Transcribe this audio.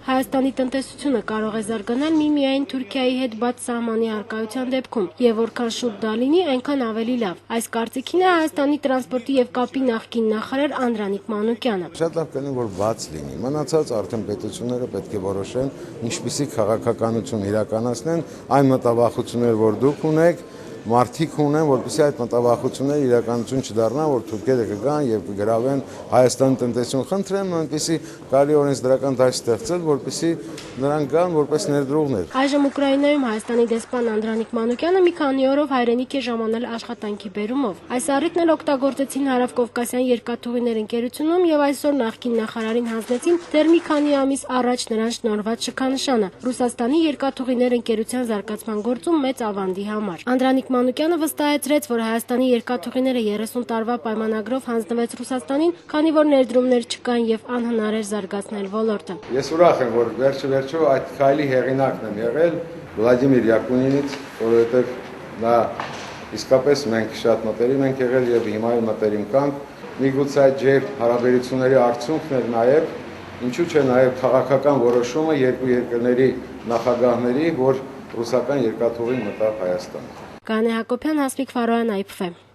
Հայաստանի տնտեսությունը կարող է զարգանալ միմիայն Թուրքիայի հետ բաց սահմանի առկայության դեպքում, եւ որքան շուտ դա լինի, այնքան ավելի լավ։ Այս կարծիքին է Հայաստանի տրանսպորտի եւ կապի նախկին նախարար Անդրանիկ Մանուկյանը։ Շատ լավ կլինի, որ բաց լինի։ Մնացած արդեն պետությունները պետք է որոշեն, ինչպիսի քաղաքականություն իրականացնեն, այն մտավախությունները, որ դուք ունեք, մարդիկ ունեն, որպեսզի այդ մտավախությունները իրականություն չդառնան, որ թուրքերը կգան եւ կգրավեն Հայաստանի տնտեսություն։ Խնդրեմ, այնպեսի կարելի օրենսդրական դաշտ ստեղծել, որպեսզի նրանք գան որպես ներդրողներ։ Այժմ Ուկրաինայում Հայաստանի դեսպան Անդրանիկ Մանուկյանը մի քանի օրով հայրենիք է ժամանել աշխատանքի բերումով։ Այս առիթն էլ օգտագործեցին Հարավկովկասյան երկաթուղիներ ընկերությունում եւ այսօր նախկին նախարարին հանձնեցին դեռ մի քանի ամիս առաջ նրան շնորհված շքանշանը Ռուսաստանի երկաթուղիներ ընկերության զարգացման գործում մեծ ավանդի համար։ Անդրանիկ Մանուկյանը վստահեցրեց, որ Հայաստանի երկաթուղիները 30 տարվա պայմանագրով հանձնվեց Ռուսաստանին, քանի որ ներդրումներ չկան եւ անհնար էր զարգացնել ոլորտը։ Ես ուրախ եմ, որ վերջը այդ քայլի հեղինակն եմ եղել Վլադիմիր Յակունինից, որովհետեւ նա իսկապես մենք շատ մտերիմ ենք եղել եւ հիմա էլ մտերիմ կանք։ Միգուցե այդ ջեր հարաբերությունների արդյունքն էր նաեւ, ինչու՞ չէ նաեւ քաղաքական որոշումը երկու երկրների նախագահների, որ ռուսական երկաթուղին մտավ Հայաստան։ Կանե Հակոբյան, Հասմիկ Ֆարոյան, IPF։